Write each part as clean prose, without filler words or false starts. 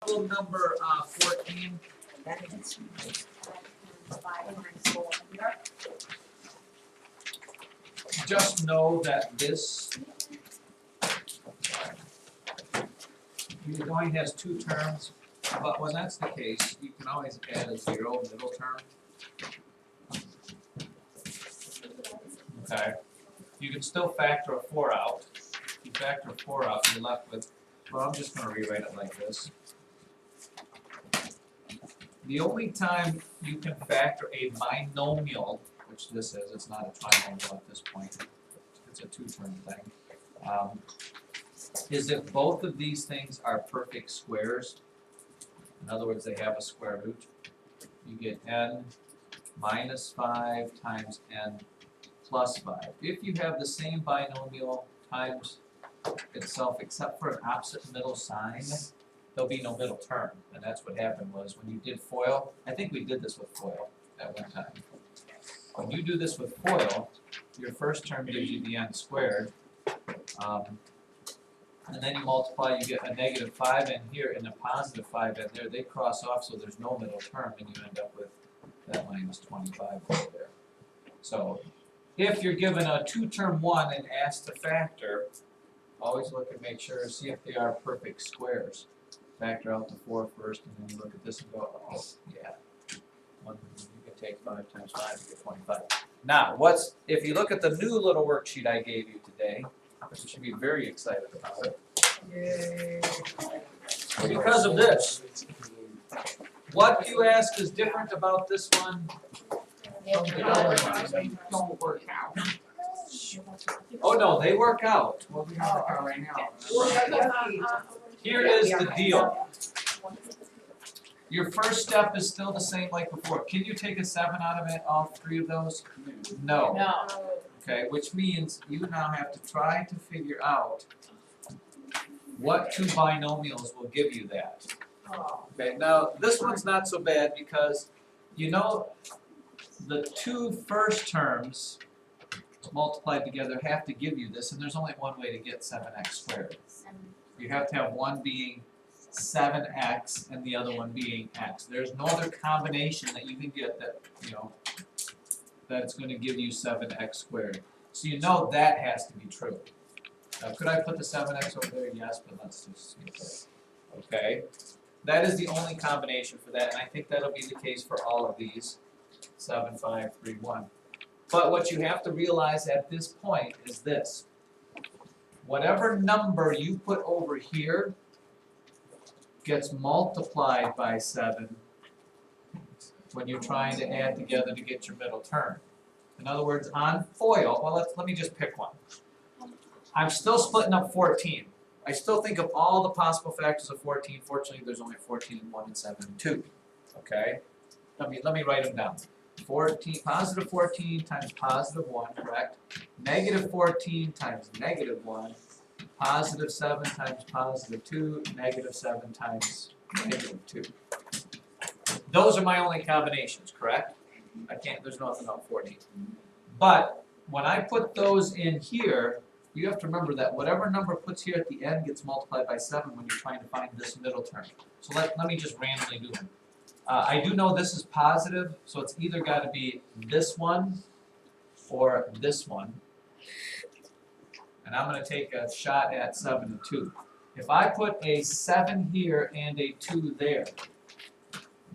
Problem number 14. Just know that this going has two terms, but when that's the case, you can always add a zero middle term. Okay. You can still factor a 4 out. If you factor 4 out, you're left with, well, I'm just going to rewrite it like this. The only time you can factor a binomial, which this is, it's not a trinomial at this point, it's a two-term thing, is if both of these things are perfect squares. In other words, they have a square root. You get n minus 5 times n plus 5. If you have the same binomial times itself, except for an opposite middle sign, there'll be no middle term. And that's what happened was when you did FOIL, I think we did this with FOIL at one time. When you do this with FOIL, your first term gives you the n squared. And then you multiply, you get a negative 5 in here and a positive 5 in there. They cross off, so there's no middle term, and you end up with that minus 25 over there. So if you're given a two-term one and asked to factor, always look and make sure, see if they are perfect squares. Factor out the 4 first, and then you look at this and go, oh, yeah. You can take 5 times 5 and get 25. Now, if you look at the new little worksheet I gave you today, you should be very excited about it. Yay. Because of this. What you ask is different about this one from the other ones. They don't work out. Oh no, they work out. Well, we don't work out right now. Here is the deal. Your first step is still the same like before. Can you take a 7 out of it, all 3 of those? No. Okay, which means you now have to try to figure out what 2 binomials will give you that. Okay, now this one's not so bad because you know the 2 first terms multiplied together have to give you this, and there's only one way to get 7x squared. You have to have one being 7x and the other one being x. There's no other combination that you can get that, that's going to give you 7x squared. So you know that has to be true. Now, could I put the 7x over there? Yes, but let's just see it. Okay. That is the only combination for that, and I think that'll be the case for all of these. 7, 5, 3, 1. But what you have to realize at this point is this. Whatever number you put over here gets multiplied by 7 when you're trying to add together to get your middle term. In other words, on FOIL, well, let me just pick one. I'm still splitting up 14. I still think of all the possible factors of 14. Fortunately, there's only 14 and 1 and 7 and 2. Okay? Let me write them down. 14 times positive 1, correct? Negative 14 times negative 1. Positive 7 times positive 2. Negative 7 times negative 2. Those are my only combinations, correct? There's nothing about 14. But when I put those in here, you have to remember that whatever number puts here at the end gets multiplied by 7 when you're trying to find this middle term. So let me just randomly do them. I do know this is positive, so it's either got to be this one or this one. And I'm going to take a shot at 7 and 2. If I put a 7 here and a 2 there,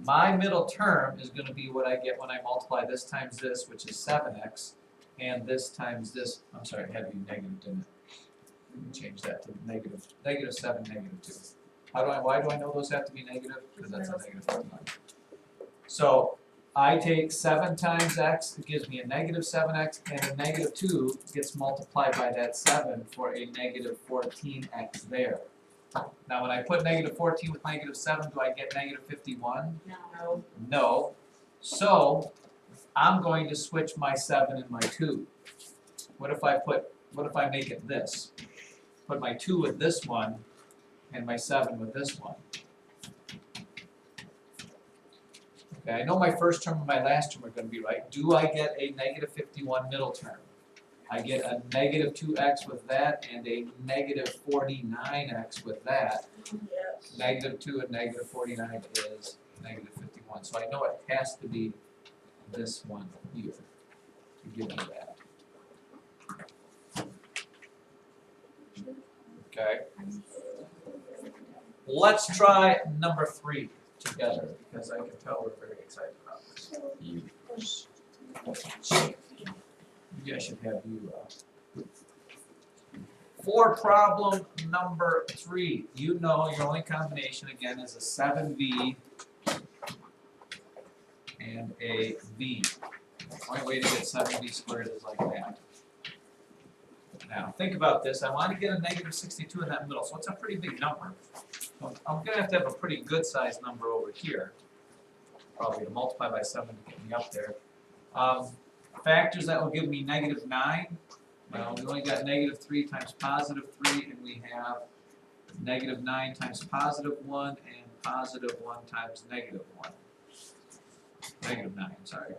my middle term is going to be what I get when I multiply this times this, which is 7x, and this times this. I'm sorry, it had to be negative, didn't it? We can change that to negative 7, negative 2. Why do I know those have to be negative? Because that's a negative 9. So I take 7 times x, it gives me a negative 7x, and a negative 2 gets multiplied by that 7 for a negative 14x there. Now when I put negative 14 with negative 7, do I get negative 51? No. No. So I'm going to switch my 7 and my 2. What if I make it this? Put my 2 with this one and my 7 with this one. Okay, I know my first term and my last term are going to be right. Do I get a negative 51 middle term? I get a negative 2x with that and a negative 49x with that. Yes. negative 2 and negative 49 is negative 51. So I know it has to be this one here to give me that. Okay. Let's try number 3 together because I can tell we're very excited about this. Maybe I should have you. For problem number 3, you know your only combination again is a 7v and a v. The only way to get 7v squared is like that. Now think about this. I want to get a negative 62 in that middle, so it's a pretty big number. So I'm going to have a pretty good sized number over here. Probably to multiply by 7 to get me up there. Factors that will give me negative 9. Well, we only got negative 3 times positive 3, and we have negative 9 times positive 1 and positive 1 times negative 1. Negative 9, sorry.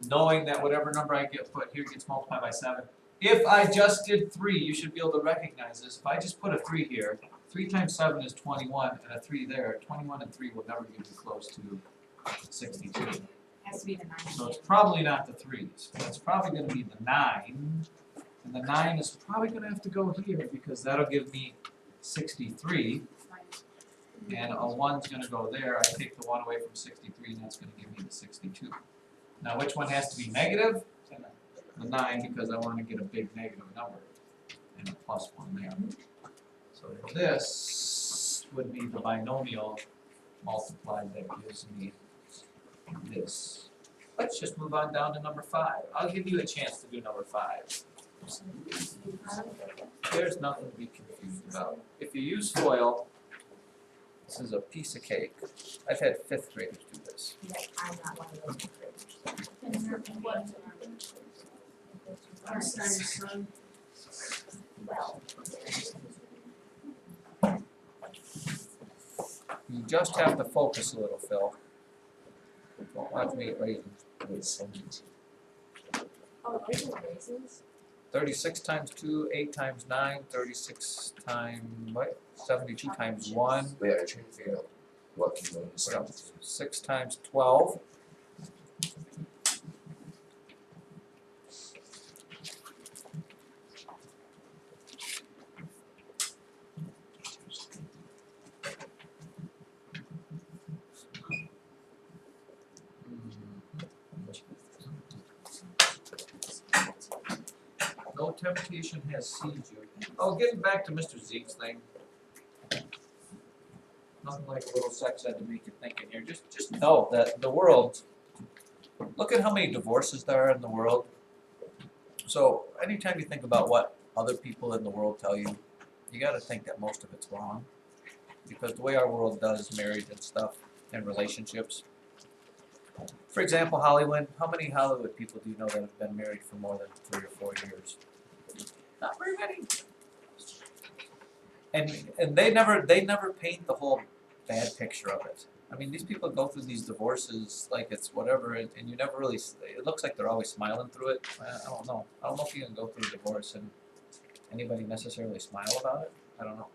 Knowing that whatever number I get put here gets multiplied by 7. If I just did 3, you should be able to recognize this. If I just put a 3 here, 3 times 7 is 21, and a 3 there. 21 and 3 will never get you close to 62. Has to be the 9. So it's probably not the 3s. It's probably going to be the 9. And the 9 is probably going to have to go here because that'll give me 63. And a 1's going to go there. I take the 1 away from 63, and that's going to give me the 62. Now, which one has to be negative? The 9, because I want to get a big negative number. And a plus 1 there. So this would be the binomial multiplied that gives me this. Let's just move on down to number 5. I'll give you a chance to do number 5. There's nothing to be confused about. If you use FOIL, this is a piece of cake. I've had 5th graders do this. I'm not one of those. Well, You just have to focus a little, Phil. Don't watch me raisins. oh, these are raisins? 36 times 2, 8 times 9, 36 times, what? 72 times 1. Yeah, I trying to figure out what can go in stuff. 6 times 12. No temptation has seized you. Oh, getting back to Mr. Zeke's thing. Nothing like a little sex ed to make you think in here. Just know that the world, look at how many divorces there are in the world. So anytime you think about what other people in the world tell you, you got to think that most of it's wrong. Because the way our world does marriage and stuff and relationships. For example, Hollywood. How many Hollywood people do you know that have been married for more than 3 or 4 years? Not very many. And they never paint the whole bad picture of it. I mean, these people go through these divorces like it's whatever, and you never really. It looks like they're always smiling through it. I don't know. I don't know if you can go through a divorce and anybody necessarily smile about it. I don't know.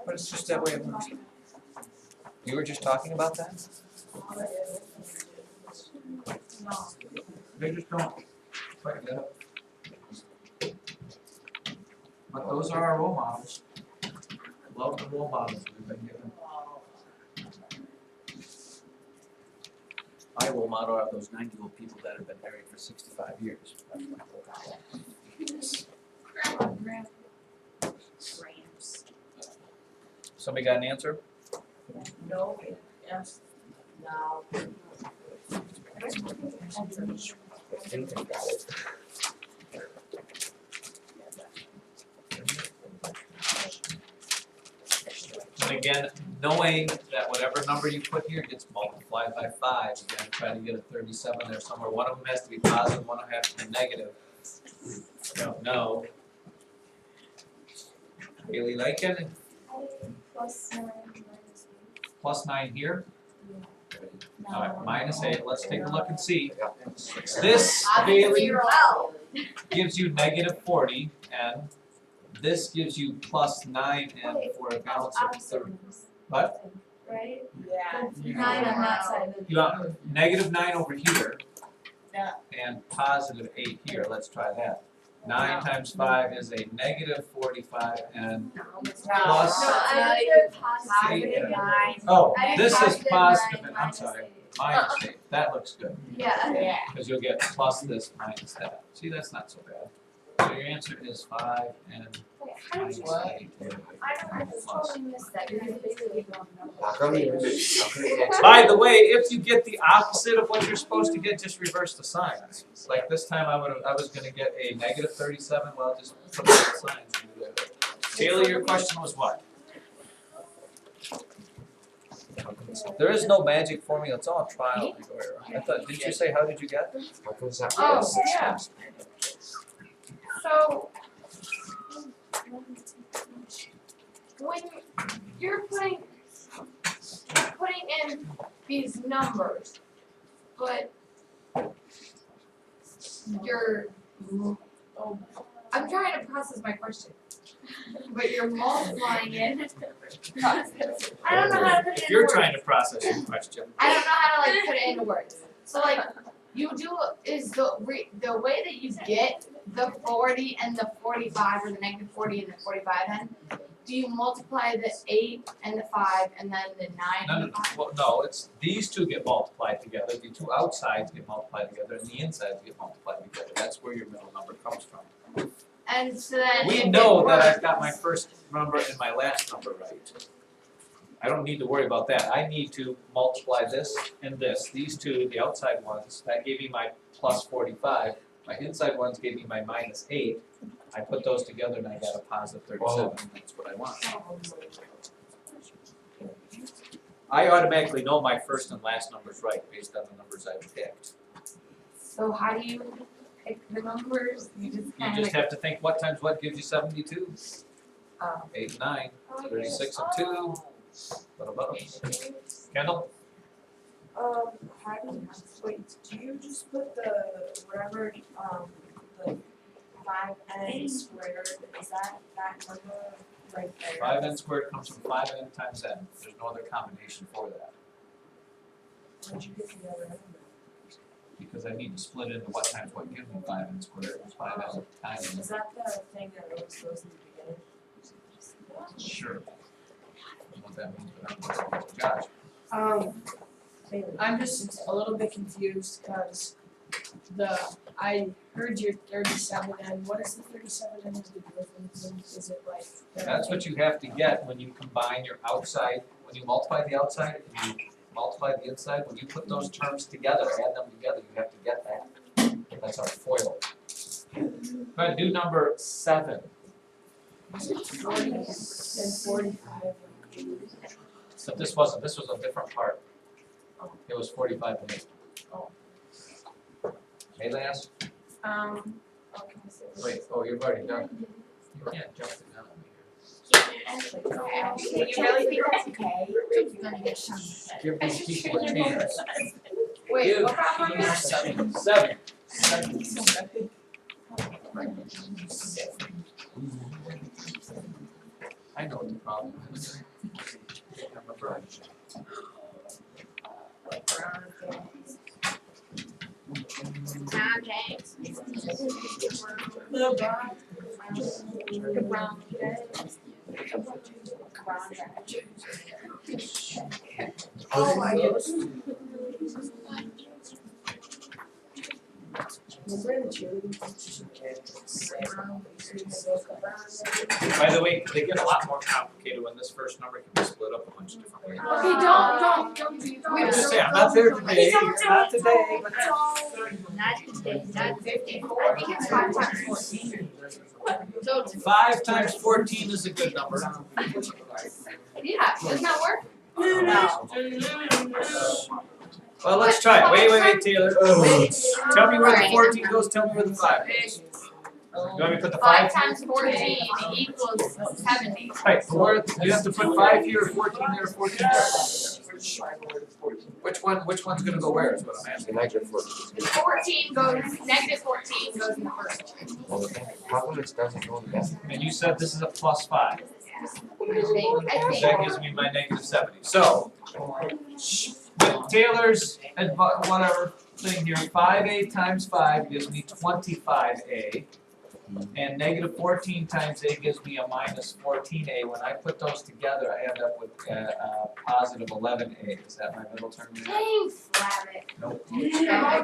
But it's just that way it works. You were just talking about that? They just don't quite get up. But those are our role models. Love the role models we've been given. My role model are those 90-year-old people that have been married for 65 years. That's my role model. Somebody got an answer? No, yes, no. I think I got it. And again, knowing that whatever number you put here gets multiplied by 5, again, try to get a 37 there somewhere. One of them has to be positive, one of them has to be negative. I don't know. Haley Lakin, plus 9 here. All right, minus 8. Let's take a look and see. This, Haley, gives you negative 40, and this gives you plus 9 and for a balance of 30. What? Right? Yeah. 9 on that side. You want negative 9 over here. Yeah. And positive 8 here. Let's try that. 9 times 5 is a negative 45 and plus. No, I did Eight. positive. Oh, I did this is positive positive 9 and I'm minus sorry, 8. minus 8. That looks good. Yeah. Yeah. Because you'll get plus this minus that. See, that's not so bad. So your answer is 5 and minus 8. I totally missed that. You're basically going How come you can't? By the way, if you get the opposite of what you're supposed to get, just reverse the signs. Like this time I was gonna get a negative 37, well, just put the signs and do that. Taylor, your question was what? There is no magic formula, it's all trial and error. I thought, did you say how did you get? How come it's not Oh, 6 yeah. times? So, when you're putting in these numbers, but I'm trying to process my question. But you're multiplying it. I don't know how to put it If in you're words. trying to process your question. I don't know how to put it into words. So you do is the way that you get the 40 and the 45 or the negative 40 and the 45 then, do you multiply the 8 and the 5 and then the 9 and the 5? Well, no, it's these two get multiplied together, the two outsides get multiplied together, and the insides get multiplied together. That's where your middle number comes from. And so then We if know it that works- I've got my first number and my last number right. I don't need to worry about that. I need to multiply this and this, these two, the outside ones, that gave me my plus 45. My inside ones gave me my minus 8. I put those together and I got a positive 37. That's what I want. I automatically know my first and last numbers right based on the numbers I picked. So how do you pick the numbers? You just You kind just of have to think what times what gives you 72? Oh. 8 and 9, 36 and 2. What about them? Kendall? How do you, wait, do you just put the, whatever, the 5n squared, is that number right there? 5n squared comes from 5n times n. There's no other combination for that. Where'd you get the other number? Because I need to split into what times what gives me 5n squared. It's 5n times n. Is that the thing that always goes in the beginning? Sure. I don't know what that means, but I'm going to Josh. I'm just a little bit confused because I heard your 37 and what is the 37 and is the difference? Is it like? That's what you have to get when you combine your outside, when you multiply the outside and you multiply the inside. When you put those terms together, add them together, you have to get that. That's our FOIL. Go ahead, do number 7. 40 and 45. But this wasn't, this was a different part. It was 45 and 8. Hey, Lance? Wait, oh, you've already done it. You can't jump the gun on me Do you really think that's okay? You're gonna get some. here. Give these people a chance. Wait, Give what problem these is that? 7. I know what the problem is. I'm a brush. Brown James. The brown. Oh my goodness. By the way, they get a lot more complicated when this first number can be split up a bunch of different ways. Okay, don't do I'm just saying, I'm not there today, not today, but Not today, not 54. I think it's 5 times 14. So it's 5 times 14 is a good number. yeah, does that work? Well, let's try it. Wait, Taylor. Tell me where the 14 goes, tell me where the 5 goes. You want me to put the 5 5 times 14 equals 70. Right, so where, you have to put 5 here, 14 there, 14 there. Which one's gonna go where is what I'm asking. Negative 14. Negative 14 goes in the first one. Okay. How come it doesn't go in the back? And you said this is a +5. I think. That gives me my -70. So, with Taylor's whatever thing here, 5a times 5 gives me 25a. And -14 times a gives me a -14a. When I put those together, I end up with positive 11a. Is that my middle term there? Thanks, Rabbit. Nope. I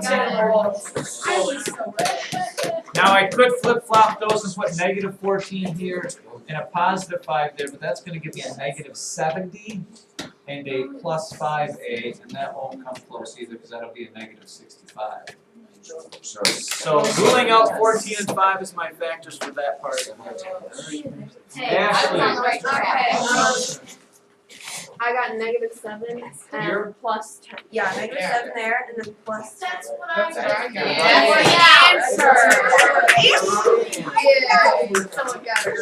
was so bad. Now I could flip-flop those and put -14 here and a +5 there, but that's gonna give me a -70 and a +5a, and that won't come close either, because that'll be a -65. So ruling out 14 and 5 is my factors for that part. Hey, I was on the right track. I got -7 You're- and plus 10. Yeah, -7 there and then plus 10. That's what I That's what I got. got. Yeah. Someone got it.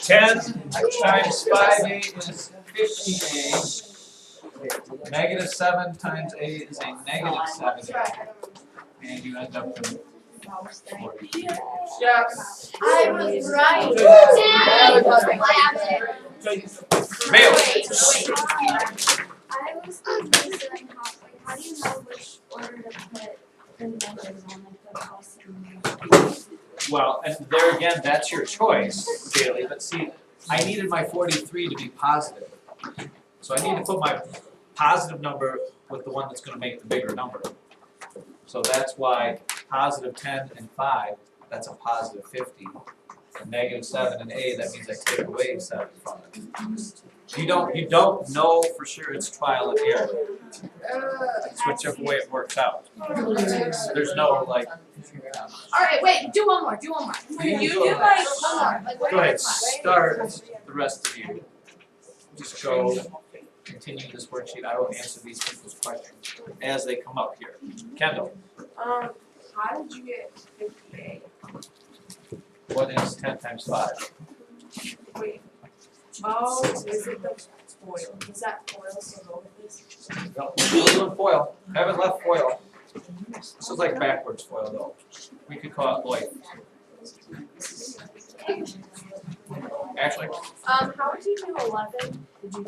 10 times 5a is 50a. -7 times a is a -7a. And you end up with 40. Yes. I was right. Bailey. I was confused on how do you know which order to put the numbers on, like the plus and Well, and there again, that's your choice, Bailey, but see, I needed my 43 to be positive. So I need to put my positive number with the one that's gonna make the bigger number. So that's why positive 10 and 5, that's a positive 50. And -7 and a, that means I take away 7 from it. You don't know for sure, it's trial and error. It's whichever way it works out. There's no like. Alright, wait, do one more. You do like One more. Like, what Go do ahead, I find? start the rest of you. Just go, continue this worksheet, I will answer these people's questions as they come up here. Kendall, how did you get 50A? what is 10 times 5? Wait. Oh, is it the foil? Is that foil still go with this? No, we're doing foil, haven't left foil. This is like backwards foil though. We could call it Lloyd. Ashley? How would you do 11? Did you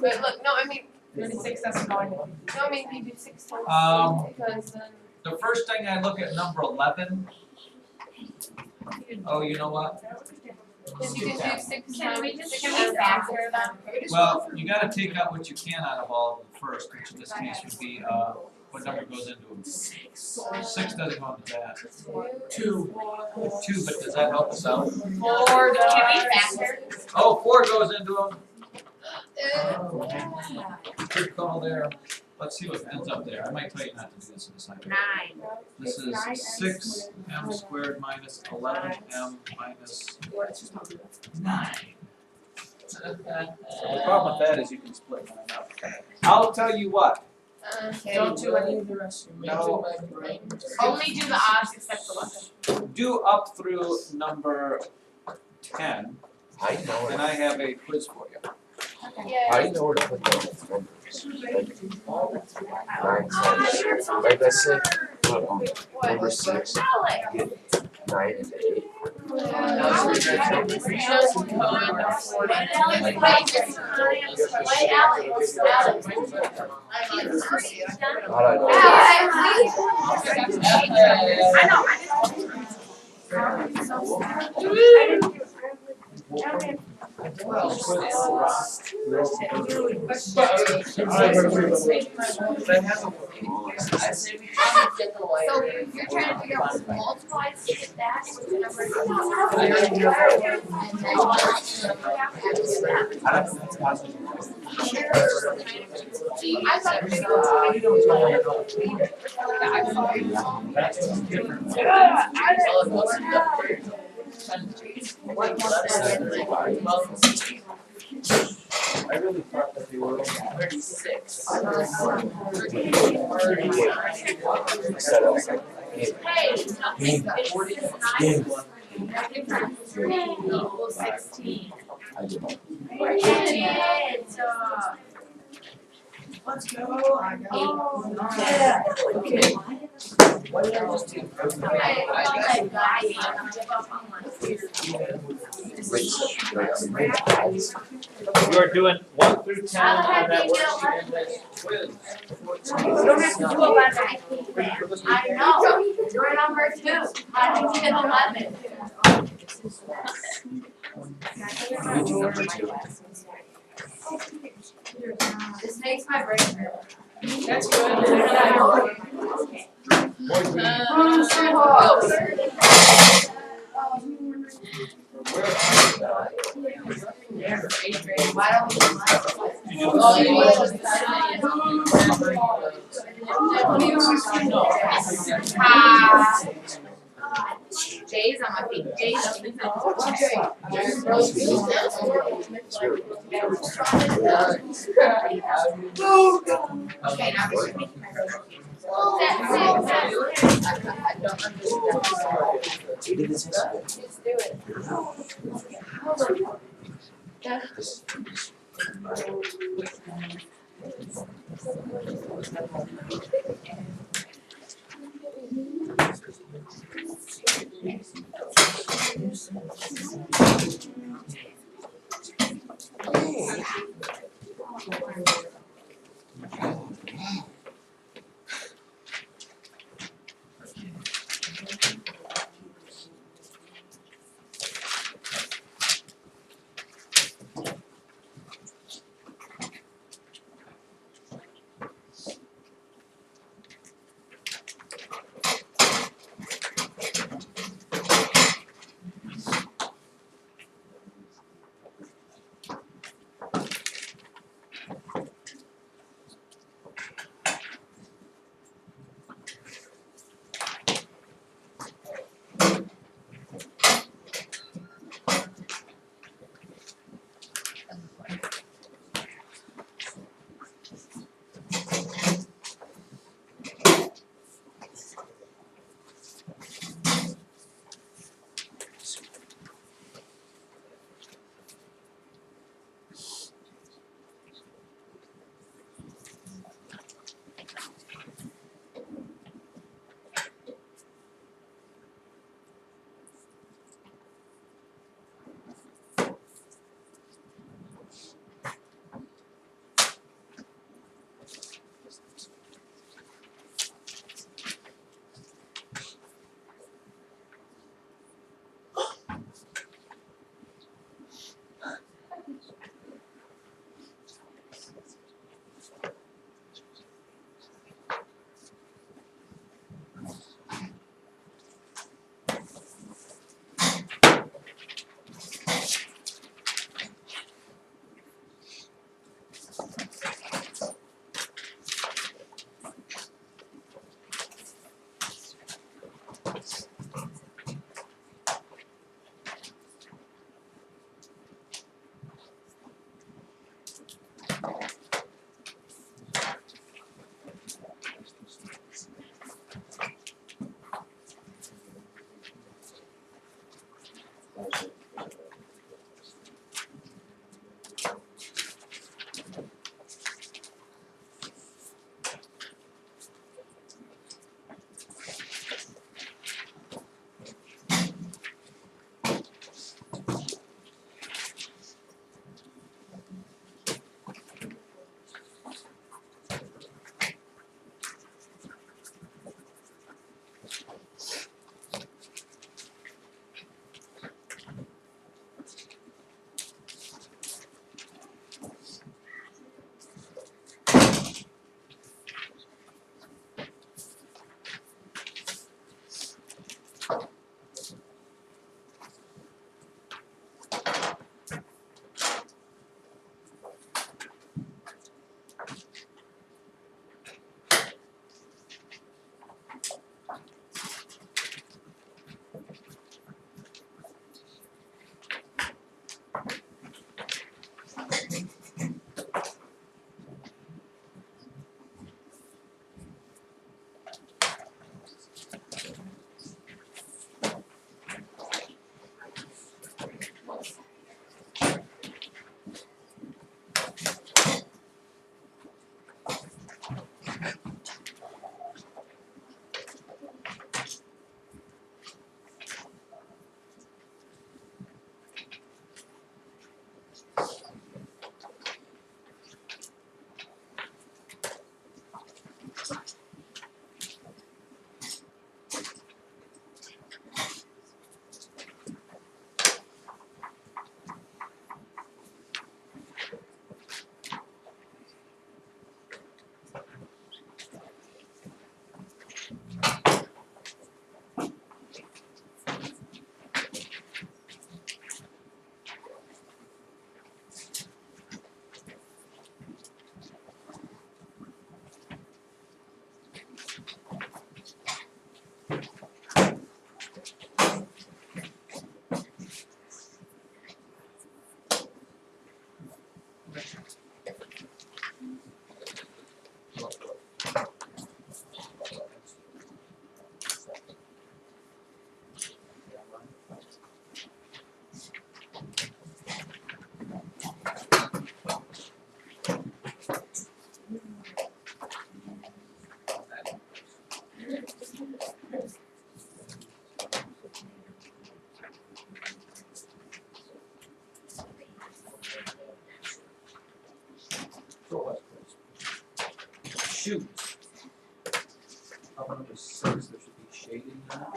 But look, no, I mean 36 doesn't go in. No, I mean you do 6 times because then The first thing I look at number 11. Oh, you know what? because you can do 6 Can we times. just, can we factor them? Well, you gotta take out what you can out of all of them first, which in this case would be, what number goes into them? 6 doesn't go into that. 2, but does that help us out? 4, can we factor? Oh, 4 goes into them. Good call there. Let's see what ends up there. I might tell you not to do this in this item. 9. This is 6m squared minus 11m minus 9. The problem with that is you can split 9 up. I'll tell you what. Don't do any of the rest of them. No. Only do the odds except the 11. Do up through number 10, How do you know and I have a quiz for you. How do you know where to put those numbers? Like 9, 7. Like let's say, number 6, 9, and 8. How do I know? So you're trying to figure out what multiplies to get that, which number is I I really thought that they were only 36. Instead of like, Hey, it's not, it's 9. Negative times 3 equals 16. I did not. We're getting it. Let's go. Yeah. Okay. What did I just do? You are doing 1 through 10 on that worksheet in this quiz. You don't have to do 11. I know. You're number 2. How did you get 11? You do number 2. This makes my brain hurt. That's good. Why don't we? Jay's on my feet. Jay's on my Okay, now this is making my brain hurt. Let's do it. shoes. Problem number 6, there should be shading now.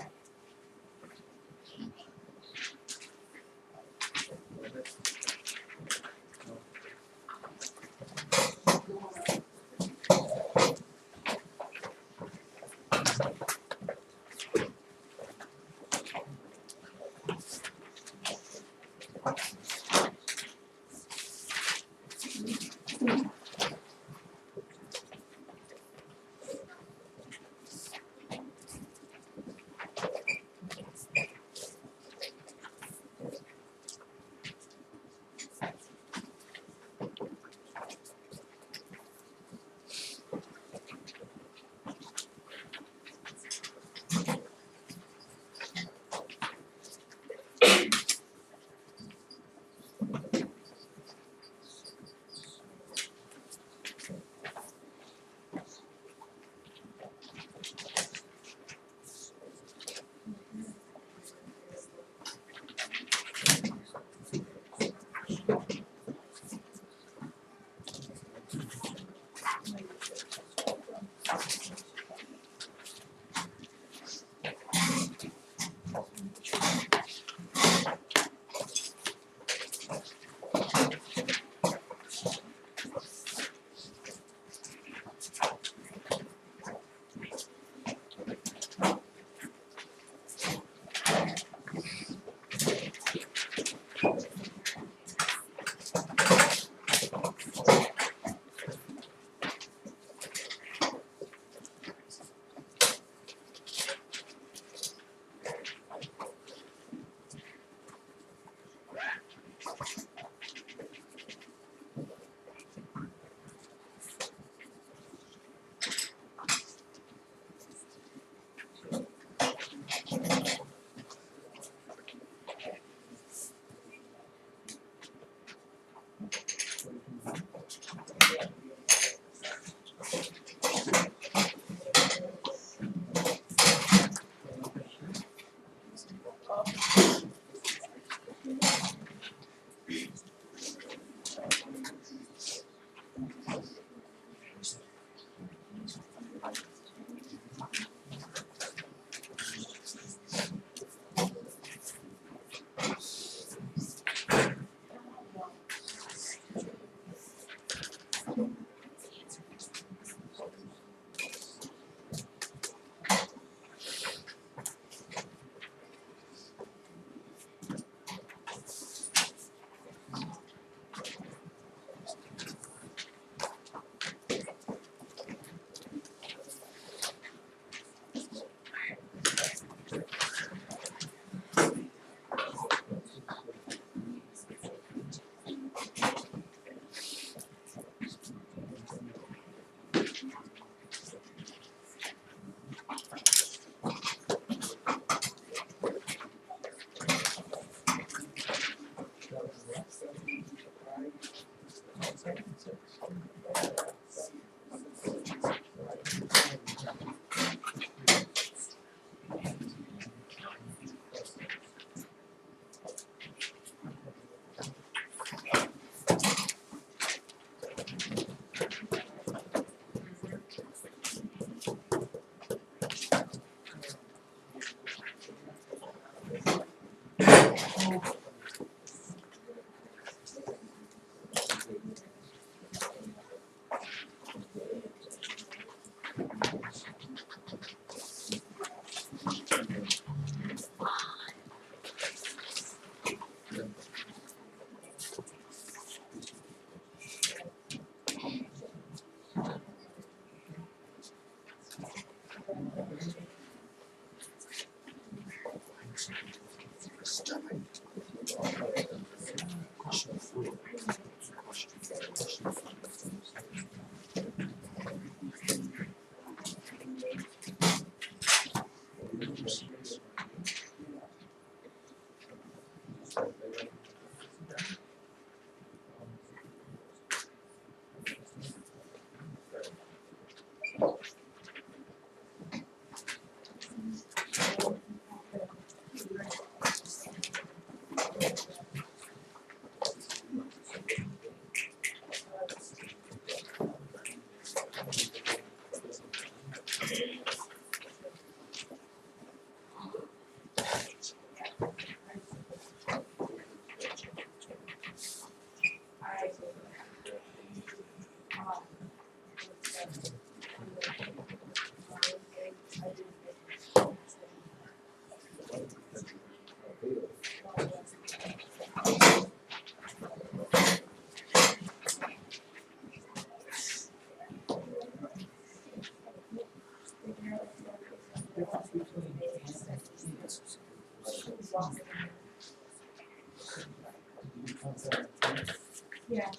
Yeah.